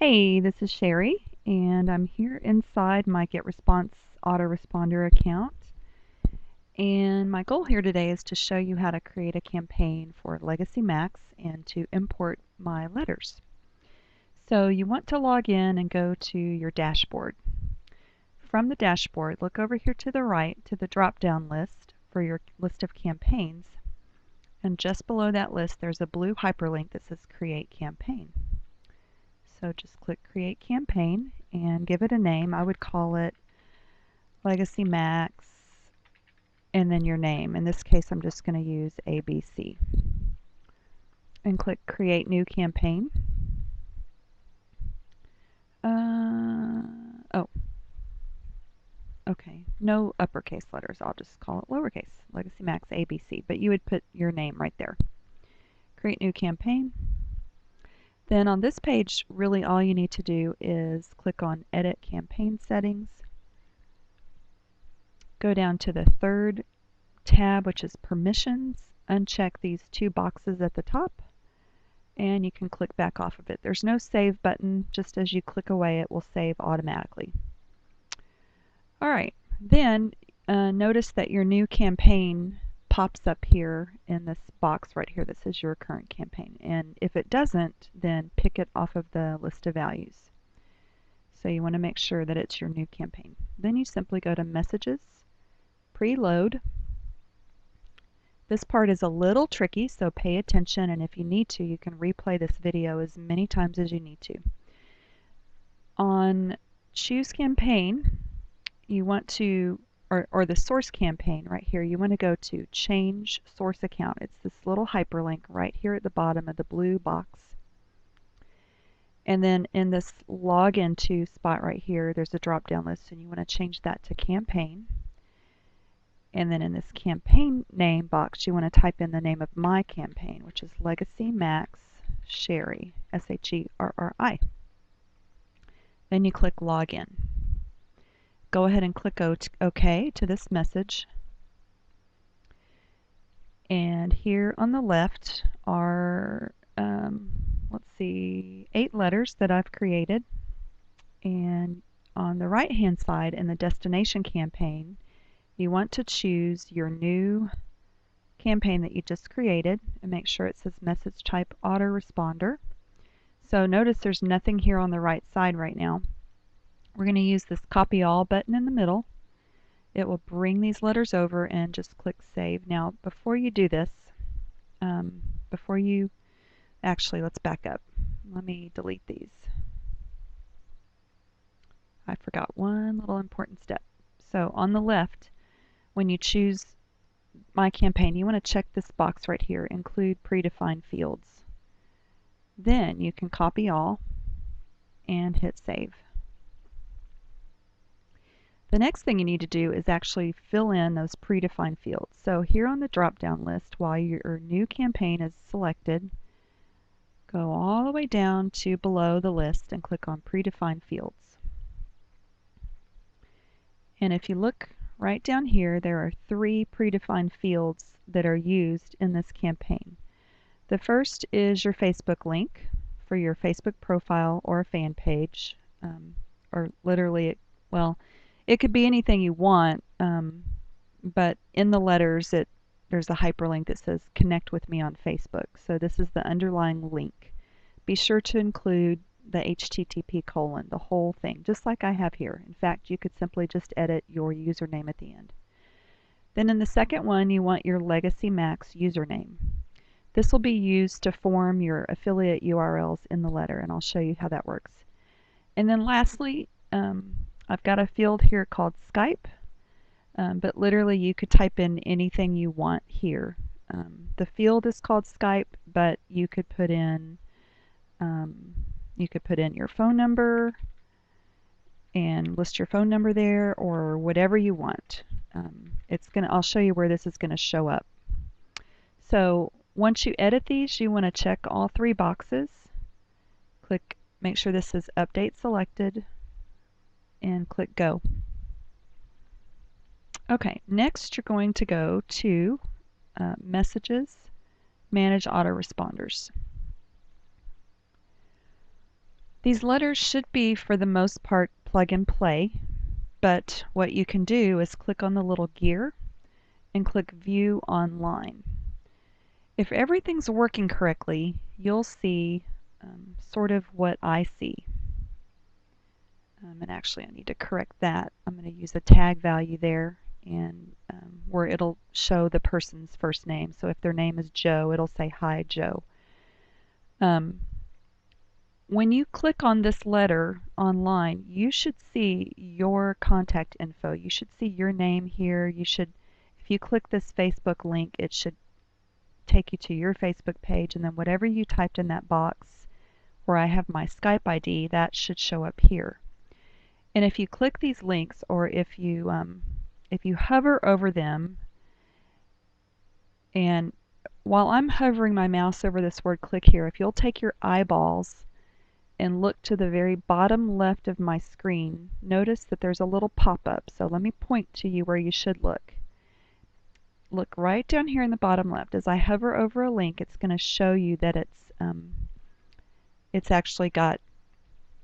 Hey, this is Sherri, and I'm here inside my GetResponse autoresponder account. And my goal here today is to show you how to create a campaign for Legacy Max and to import my letters. So you want to log in and go to your dashboard. From the dashboard, look over here to the right to the drop-down list for your list of campaigns. And just below that list, there's a blue hyperlink that says Create Campaign. So just click Create Campaign and give it a name. I would call it Legacy Max and then your name. In this case, I'm just going to use ABC. And click Create New Campaign. Okay, no uppercase letters. I'll just call it lowercase, Legacy Max ABC. But you would put your name right there. Create New Campaign. Then on this page, really all you need to do is click on Edit Campaign Settings. Go down to the third tab, which is Permissions. Uncheck these two boxes at the top, and you can click back off of it. There's no Save button. Just as you click away, it will save automatically. All right, then notice that your new campaign pops up here in this box right here that says your current campaign. And if it doesn't, then pick it off of the list of values. So you want to make sure that it's your new campaign. Then you simply go to Messages, Preload. This part is a little tricky, so pay attention, and if you need to, you can replay this video as many times as you need to. On Choose Campaign, you want to, or the source campaign right here, you want to go to Change Source Account. It's this little hyperlink right here at the bottom of the blue box. And then in this Login To spot right here, there's a drop-down list, and you want to change that to Campaign. And then in this campaign name box, you want to type in the name of my campaign, which is Legacy Max Sherri, S-H-E-R-R-I. Then you click Login. Go ahead and click OK to this message. And here on the left are, let's see, 8 letters that I've created. And on the right-hand side in the destination campaign, you want to choose your new campaign that you just created and make sure it says Message Type Autoresponder. So notice there's nothing here on the right side right now. We're going to use this Copy All button in the middle. It will bring these letters over and just click Save. Now, before you do this, actually, let's back up. Let me delete these. I forgot one little important step. So on the left, when you choose My Campaign, you want to check this box right here, Include Predefined Fields. Then you can copy all and hit Save. The next thing you need to do is actually fill in those predefined fields. So here on the drop-down list, while your new campaign is selected, go all the way down to below the list and click on Predefined Fields. And if you look right down here, there are 3 predefined fields that are used in this campaign. The first is your Facebook link for your Facebook profile or a fan page, or literally, well, it could be anything you want, but in the letters there's a hyperlink that says Connect with me on Facebook. So this is the underlying link. Be sure to include the HTTP:, the whole thing, just like I have here. In fact, you could simply just edit your username at the end. Then in the second one, you want your Legacy Max username. This will be used to form your affiliate URLs in the letter, and I'll show you how that works. And then lastly, I've got a field here called Skype, but literally you could type in anything you want here. The field is called Skype, but you could put in your phone number and list your phone number there, or whatever you want. I'll show you where this is going to show up. So once you edit these, you want to check all 3 boxes. Make sure this is Update Selected, and click Go. Okay, next you're going to go to Messages, Manage Autoresponders. These letters should be, for the most part, plug and play, but what you can do is click on the little gear and click View Online. If everything's working correctly, you'll see sort of what I see. And actually I need to correct that. I'm going to use a tag value there, and where it'll show the person's first name. So if their name is Joe, it'll say Hi Joe. When you click on this letter online, you should see your contact info. You should see your name here. If you click this Facebook link, it should take you to your Facebook page, and then whatever you typed in that box where I have my Skype ID, that should show up here. And if you click these links, or if you hover over them, and while I'm hovering my mouse over this word click here, if you'll take your eyeballs and look to the very bottom left of my screen, notice that there's a little pop-up. So let me point to you where you should look. Look right down here in the bottom left. As I hover over a link, it's going to show you that it's actually got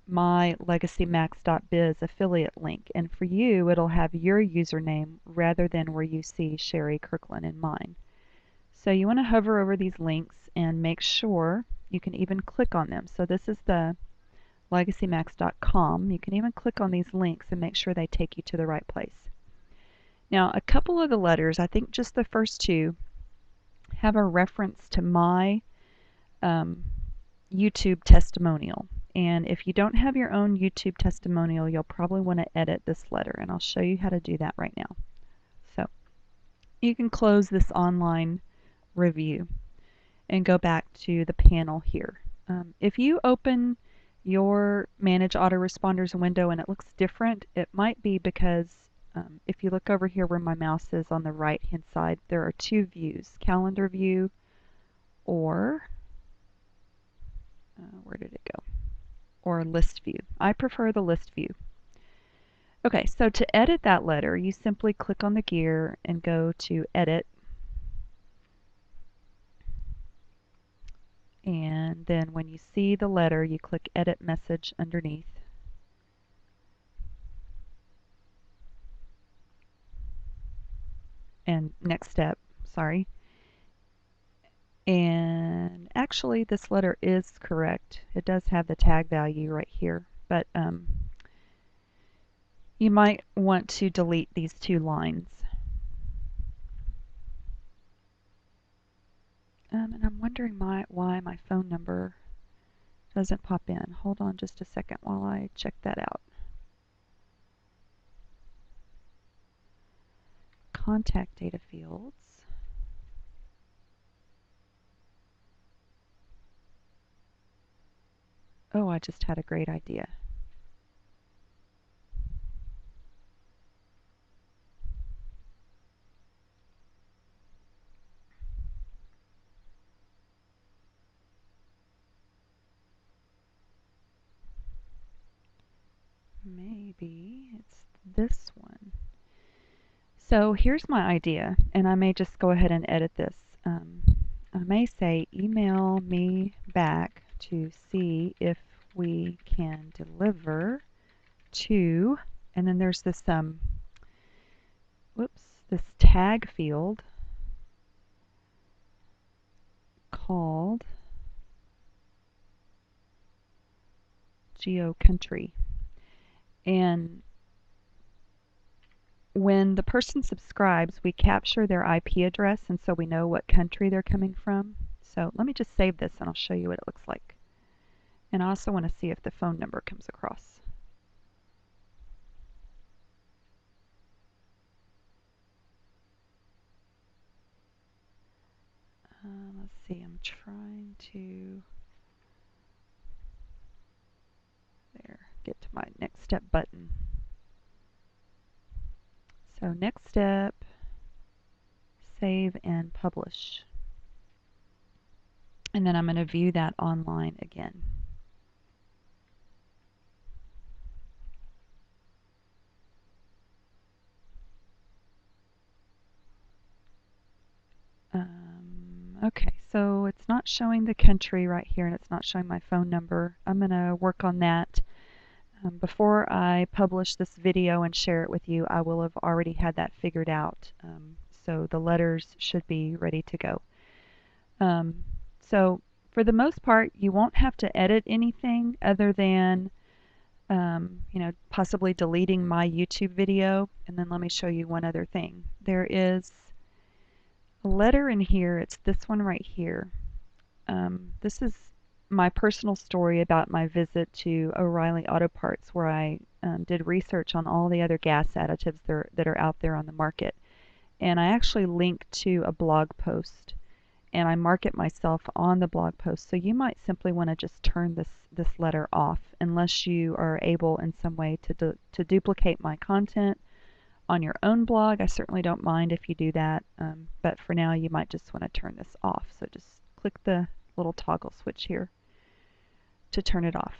my LegacyMax.biz affiliate link, and for you it'll have your username rather than where you see Sherri Kirklin in mine. So you want to hover over these links and make sure you can even click on them. So this is the LegacyMax.com. You can even click on these links and make sure they take you to the right place. Now, a couple of the letters, I think just the first two, have a reference to my YouTube testimonial. And if you don't have your own YouTube testimonial, you'll probably want to edit this letter, and I'll show you how to do that right now. So you can close this online review and go back to the panel here. If you open your Manage Autoresponders window and it looks different, it might be because if you look over here where my mouse is on the right hand side, there are two views, calendar view or where did it go? Or list view. I prefer the list view. Okay, so to edit that letter, you simply click on the gear and go to Edit. And then when you see the letter, you click Edit Message underneath. And next step, sorry. And actually this letter is correct. It does have the tag value right here, but you might want to delete these two lines. And I'm wondering why my phone number doesn't pop in. Hold on just a second while I check that out. Contact data fields. Oh, I just had a great idea. Maybe it's this one. So here's my idea, and I may just go ahead and edit this. I may say email me back to see if we can deliver to, and then there's this this tag field called geo country. And when the person subscribes, we capture their IP address, and so we know what country they're coming from. So let me just save this and I'll show you what it looks like. And I also want to see if the phone number comes across. Let's see, I'm trying to get to my next step button. So next step, save and publish. And then I'm going to view that online again. Okay, So it's not showing the country right here, and it's not showing my phone number. I'm going to work on that. Before I publish this video and share it with you, I will have already had that figured out. So the letters should be ready to go. So for the most part, you won't have to edit anything other than possibly deleting my YouTube video. And then let me show you one other thing. There is a letter in here. It's this one right here. This is my personal story about my visit to O'Reilly Auto Parts, where I did research on all the other gas additives that are out there on the market. And I actually link to a blog post, and I mark it myself on the blog post. So you might simply want to just turn this letter off unless you are able in some way to duplicate my content on your own blog. I certainly don't mind if you do that, but for now you might just want to turn this off. So just click the little toggle switch here to turn it off.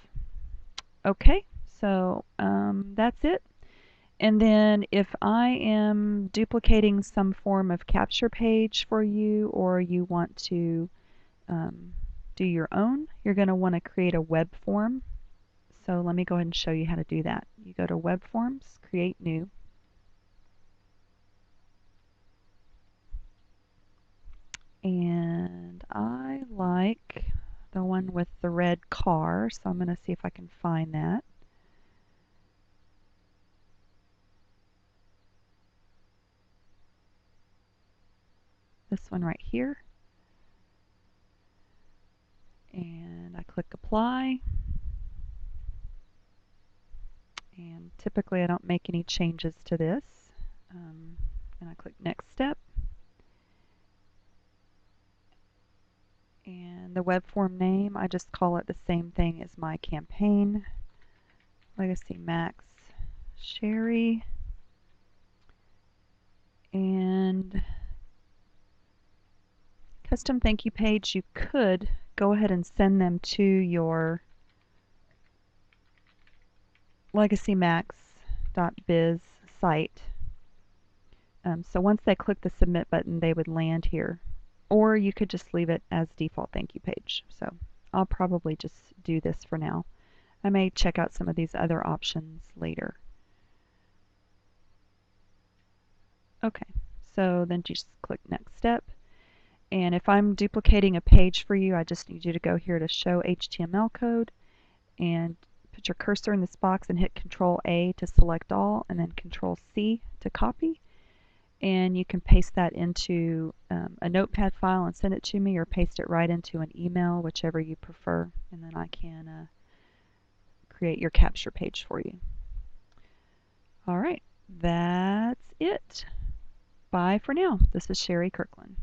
Okay, so that's it. And then if I am duplicating some form of capture page for you, or you want to do your own, you're going to want to create a web form. So let me go ahead and show you how to do that. You go to Web Forms, Create New. And I like the one with the red car, so I'm going to see if I can find that. This one right here. And I click Apply. And typically I don't make any changes to this. And I click Next Step. And the web form name, I just call it the same thing as my campaign. Legacy Max Sherri. And custom thank you page, you could go ahead and send them to your legacymax.biz site. So once they click the submit button, they would land here. Or you could just leave it as default thank you page. So I'll probably just do this for now. I may check out some of these other options later. Okay, so then just click Next Step. And if I'm duplicating a page for you, I just need you to go here to Show HTML Code and put your cursor in this box and hit Control A to select all, and then Control C to copy. And you can paste that into a notepad file and send it to me, or paste it right into an email, whichever you prefer, and then I can create your capture page for you. All right, that's it. Bye for now. This is Sherri Kirklin.